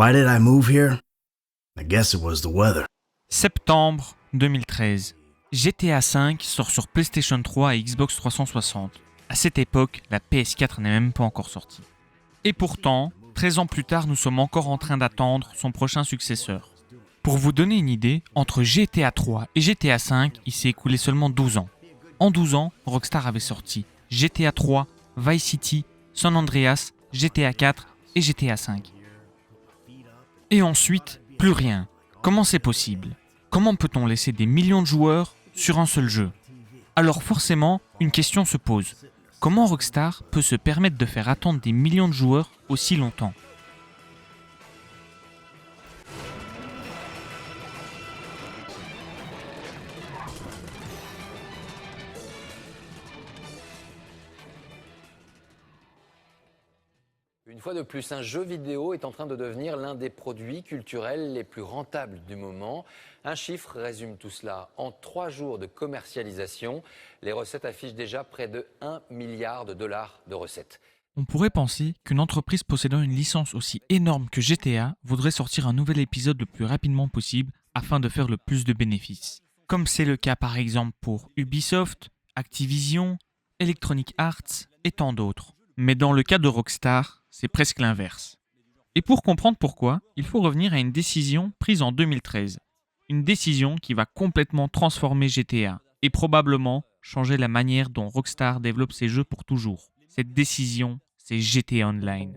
Why did I move here? I guess it was the weather. Septembre 2013. GTA V sort sur PlayStation 3 et Xbox 360. À cette époque, la PS4 n'est même pas encore sortie. Et pourtant, 13 ans plus tard, nous sommes encore en train d'attendre son prochain successeur. Pour vous donner une idée, entre GTA 3 et GTA V, il s'est écoulé seulement 12 ans. En 12 ans, Rockstar avait sorti GTA 3, Vice City, San Andreas, GTA 4 et GTA V. Et ensuite, plus rien. Comment c'est possible? Comment peut-on laisser des millions de joueurs sur un seul jeu? Alors forcément, une question se pose. Comment Rockstar peut se permettre de faire attendre des millions de joueurs aussi longtemps? Une fois de plus, un jeu vidéo est en train de devenir l'un des produits culturels les plus rentables du moment. Un chiffre résume tout cela. En 3 jours de commercialisation, les recettes affichent déjà près de 1 milliard de dollars de recettes. On pourrait penser qu'une entreprise possédant une licence aussi énorme que GTA voudrait sortir un nouvel épisode le plus rapidement possible afin de faire le plus de bénéfices. Comme c'est le cas par exemple pour Ubisoft, Activision, Electronic Arts et tant d'autres. Mais dans le cas de Rockstar, c'est presque l'inverse. Et pour comprendre pourquoi, il faut revenir à une décision prise en 2013. Une décision qui va complètement transformer GTA et probablement changer la manière dont Rockstar développe ses jeux pour toujours. Cette décision, c'est GTA Online.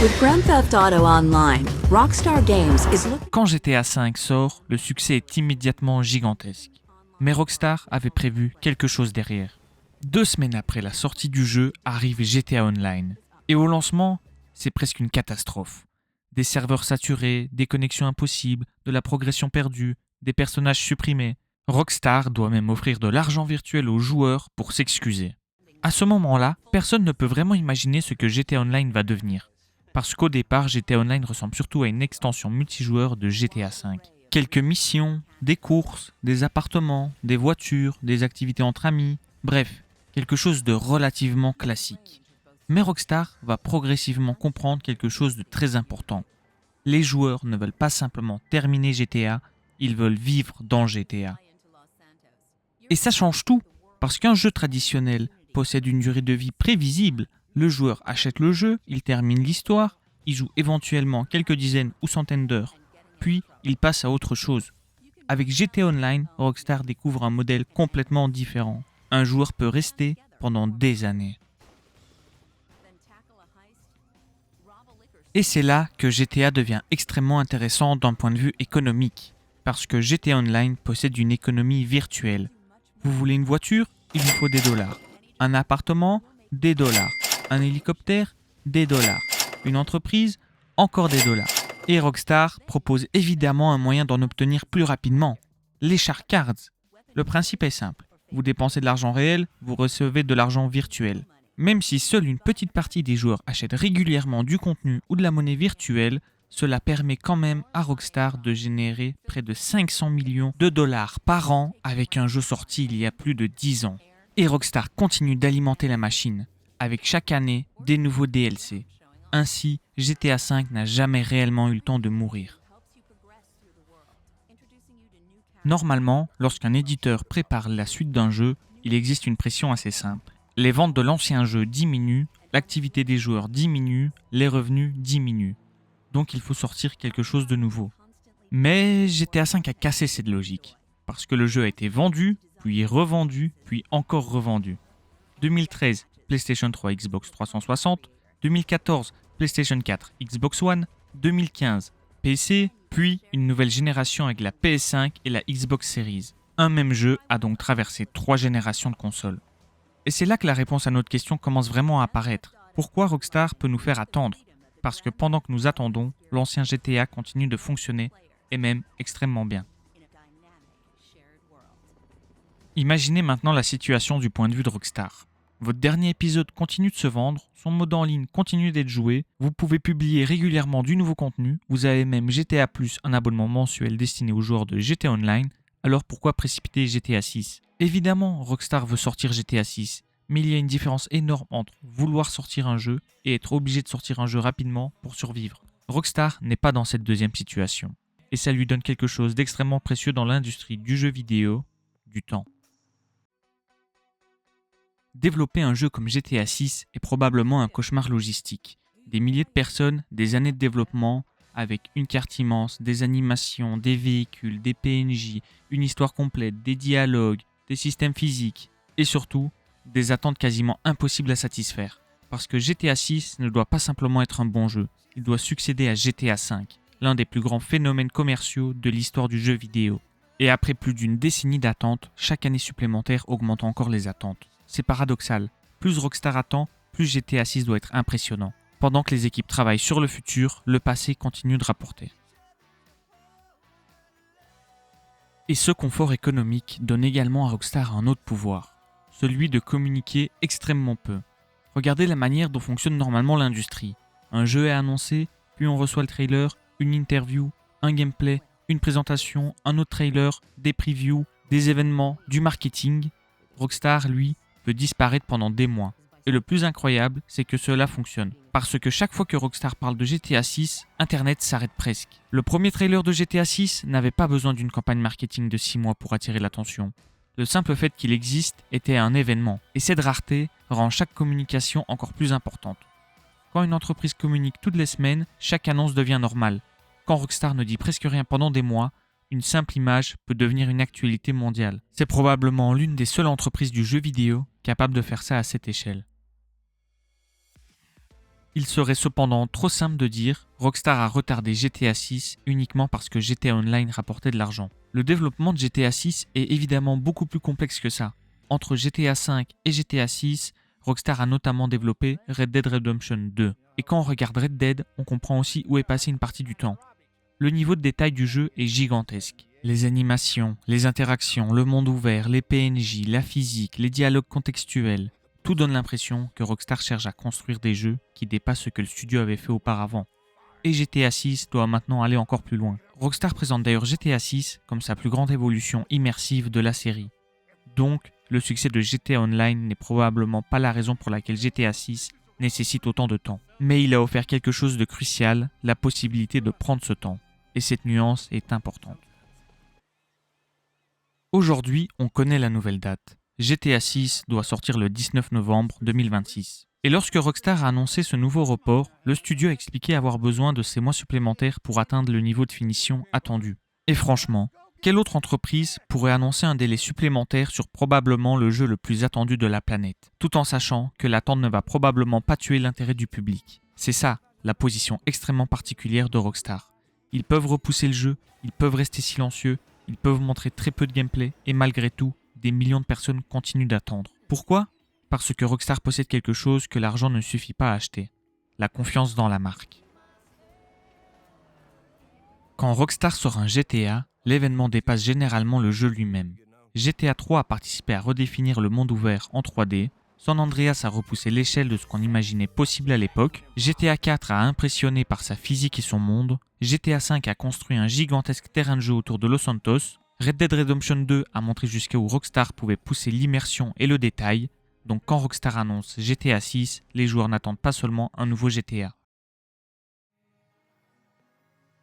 With Grand Theft Auto Online, Rockstar Games is looking. Quand GTA V sort, le succès est immédiatement gigantesque. Mais Rockstar avait prévu quelque chose derrière. 2 semaines après la sortie du jeu arrive GTA Online. Et au lancement, c'est presque une catastrophe. Des serveurs saturés, des connexions impossibles, de la progression perdue, des personnages supprimés. Rockstar doit même offrir de l'argent virtuel aux joueurs pour s'excuser. À ce moment-là, personne ne peut vraiment imaginer ce que GTA Online va devenir. Parce qu'au départ, GTA Online ressemble surtout à une extension multijoueur de GTA V. Quelques missions, des courses, des appartements, des voitures, des activités entre amis, bref, quelque chose de relativement classique. Mais Rockstar va progressivement comprendre quelque chose de très important. Les joueurs ne veulent pas simplement terminer GTA, ils veulent vivre dans GTA. Et ça change tout, parce qu'un jeu traditionnel possède une durée de vie prévisible. Le joueur achète le jeu, il termine l'histoire, il joue éventuellement quelques dizaines ou centaines d'heures, puis il passe à autre chose. Avec GTA Online, Rockstar découvre un modèle complètement différent. Un joueur peut rester pendant des années. Et c'est là que GTA devient extrêmement intéressant d'un point de vue économique, parce que GTA Online possède une économie virtuelle. Vous voulez une voiture? Il vous faut des dollars. Un appartement? Des dollars. Un hélicoptère? Des dollars. Une entreprise? Encore des dollars. Et Rockstar propose évidemment un moyen d'en obtenir plus rapidement. Les Shark Cards. Le principe est simple. Vous dépensez de l'argent réel, vous recevez de l'argent virtuel. Même si seule une petite partie des joueurs achètent régulièrement du contenu ou de la monnaie virtuelle, cela permet quand même à Rockstar de générer près de 500 millions de dollars par an avec un jeu sorti il y a plus de 10 ans. Et Rockstar continue d'alimenter la machine, avec chaque année des nouveaux DLC. Ainsi, GTA V n'a jamais réellement eu le temps de mourir. Normalement, lorsqu'un éditeur prépare la suite d'un jeu, il existe une pression assez simple. Les ventes de l'ancien jeu diminuent, l'activité des joueurs diminue, les revenus diminuent. Donc il faut sortir quelque chose de nouveau. Mais GTA V a cassé cette logique, parce que le jeu a été vendu, puis revendu, puis encore revendu. 2013, PlayStation 3, Xbox 360, 2014, PlayStation 4, Xbox One, 2015, PC, puis une nouvelle génération avec la PS5 et la Xbox Series. Un même jeu a donc traversé 3 générations de consoles. Et c'est là que la réponse à notre question commence vraiment à apparaître. Pourquoi Rockstar peut nous faire attendre? Parce que pendant que nous attendons, l'ancien GTA continue de fonctionner, et même extrêmement bien. Imaginez maintenant la situation du point de vue de Rockstar. Votre dernier épisode continue de se vendre, son mode en ligne continue d'être joué, vous pouvez publier régulièrement du nouveau contenu, vous avez même GTA+, un abonnement mensuel destiné aux joueurs de GTA Online, alors pourquoi précipiter GTA 6? Évidemment, Rockstar veut sortir GTA 6, Mais il y a une différence énorme entre vouloir sortir un jeu et être obligé de sortir un jeu rapidement pour survivre. Rockstar n'est pas dans cette deuxième situation. Et ça lui donne quelque chose d'extrêmement précieux dans l'industrie du jeu vidéo, du temps. Développer un jeu comme GTA 6 est probablement un cauchemar logistique. Des milliers de personnes, des années de développement, avec une carte immense, des animations, des véhicules, des PNJ, une histoire complète, des dialogues, des systèmes physiques, et surtout, des attentes quasiment impossibles à satisfaire. Parce que GTA 6 ne doit pas simplement être un bon jeu, il doit succéder à GTA 5, l'un des plus grands phénomènes commerciaux de l'histoire du jeu vidéo. Et après plus d'une décennie d'attente, chaque année supplémentaire augmente encore les attentes. C'est paradoxal, plus Rockstar attend, plus GTA 6 doit être impressionnant. Pendant que les équipes travaillent sur le futur, le passé continue de rapporter. Et ce confort économique donne également à Rockstar un autre pouvoir, celui de communiquer extrêmement peu. Regardez la manière dont fonctionne normalement l'industrie. Un jeu est annoncé, puis on reçoit le trailer, une interview, un gameplay, une présentation, un autre trailer, des previews, des événements, du marketing. Rockstar, lui, peut disparaître pendant des mois. Et le plus incroyable, c'est que cela fonctionne. Parce que chaque fois que Rockstar parle de GTA 6, Internet s'arrête presque. Le premier trailer de GTA 6 n'avait pas besoin d'une campagne marketing de 6 mois pour attirer l'attention. Le simple fait qu'il existe était un événement. Et cette rareté rend chaque communication encore plus importante. Quand une entreprise communique toutes les semaines, chaque annonce devient normale. Quand Rockstar ne dit presque rien pendant des mois, une simple image peut devenir une actualité mondiale. C'est probablement l'une des seules entreprises du jeu vidéo capable de faire ça à cette échelle. Il serait cependant trop simple de dire Rockstar a retardé GTA 6 uniquement parce que GTA Online rapportait de l'argent. Le développement de GTA 6 est évidemment beaucoup plus complexe que ça. Entre GTA 5 et GTA 6, Rockstar a notamment développé Red Dead Redemption 2. Et quand on regarde Red Dead, on comprend aussi où est passée une partie du temps. Le niveau de détail du jeu est gigantesque. Les animations, les interactions, le monde ouvert, les PNJ, la physique, les dialogues contextuels, tout donne l'impression que Rockstar cherche à construire des jeux qui dépassent ce que le studio avait fait auparavant. Et GTA 6 doit maintenant aller encore plus loin. Rockstar présente d'ailleurs GTA 6 comme sa plus grande évolution immersive de la série. Donc, le succès de GTA Online n'est probablement pas la raison pour laquelle GTA 6 nécessite autant de temps. Mais il a offert quelque chose de crucial, la possibilité de prendre ce temps. Et cette nuance est importante. Aujourd'hui, on connaît la nouvelle date. GTA 6 doit sortir le 19 novembre 2026. Et lorsque Rockstar a annoncé ce nouveau report, le studio a expliqué avoir besoin de ces mois supplémentaires pour atteindre le niveau de finition attendu. Et franchement, quelle autre entreprise pourrait annoncer un délai supplémentaire sur probablement le jeu le plus attendu de la planète, tout en sachant que l'attente ne va probablement pas tuer l'intérêt du public? C'est ça, la position extrêmement particulière de Rockstar. Ils peuvent repousser le jeu, ils peuvent rester silencieux, ils peuvent montrer très peu de gameplay, et malgré tout, des millions de personnes continuent d'attendre. Pourquoi ? Parce que Rockstar possède quelque chose que l'argent ne suffit pas à acheter. La confiance dans la marque. Quand Rockstar sort un GTA, l'événement dépasse généralement le jeu lui-même. GTA 3 a participé à redéfinir le monde ouvert en 3D, San Andreas a repoussé l'échelle de ce qu'on imaginait possible à l'époque, GTA 4 a impressionné par sa physique et son monde, GTA 5 a construit un gigantesque terrain de jeu autour de Los Santos, Red Dead Redemption 2 a montré jusqu'à où Rockstar pouvait pousser l'immersion et le détail, donc quand Rockstar annonce GTA 6, les joueurs n'attendent pas seulement un nouveau GTA.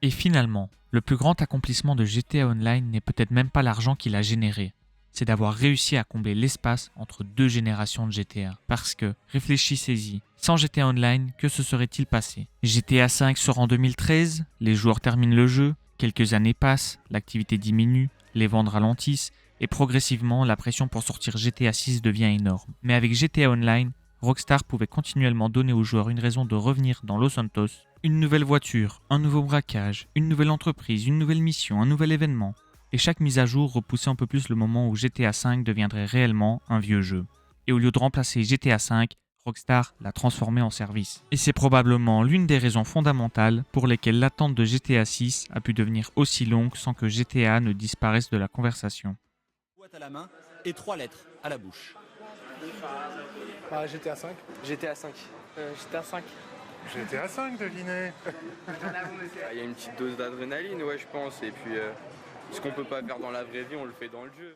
Et finalement, le plus grand accomplissement de GTA Online n'est peut-être même pas l'argent qu'il a généré, c'est d'avoir réussi à combler l'espace entre deux générations de GTA. Parce que, réfléchissez-y, sans GTA Online, que se serait-il passé ? GTA 5 sort en 2013, les joueurs terminent le jeu, quelques années passent, l'activité diminue, les ventes ralentissent, et progressivement, la pression pour sortir GTA 6 devient énorme. Mais avec GTA Online, Rockstar pouvait continuellement donner aux joueurs une raison de revenir dans Los Santos, une nouvelle voiture, un nouveau braquage, une nouvelle entreprise, une nouvelle mission, un nouvel événement. Et chaque mise à jour repoussait un peu plus le moment où GTA 5 deviendrait réellement un vieux jeu. Et au lieu de remplacer GTA 5, Rockstar l'a transformé en service. Et c'est probablement l'une des raisons fondamentales pour lesquelles l'attente de GTA 6 a pu devenir aussi longue sans que GTA ne disparaisse de la conversation. Boîte à la main et 3 lettres à la bouche. GTA 5. GTA 5. GTA 5. GTA 5, devinez. Il y a une petite dose d'adrénaline, ouais, je pense. Et puis, ce qu'on peut pas faire dans la vraie vie, on le fait dans le jeu.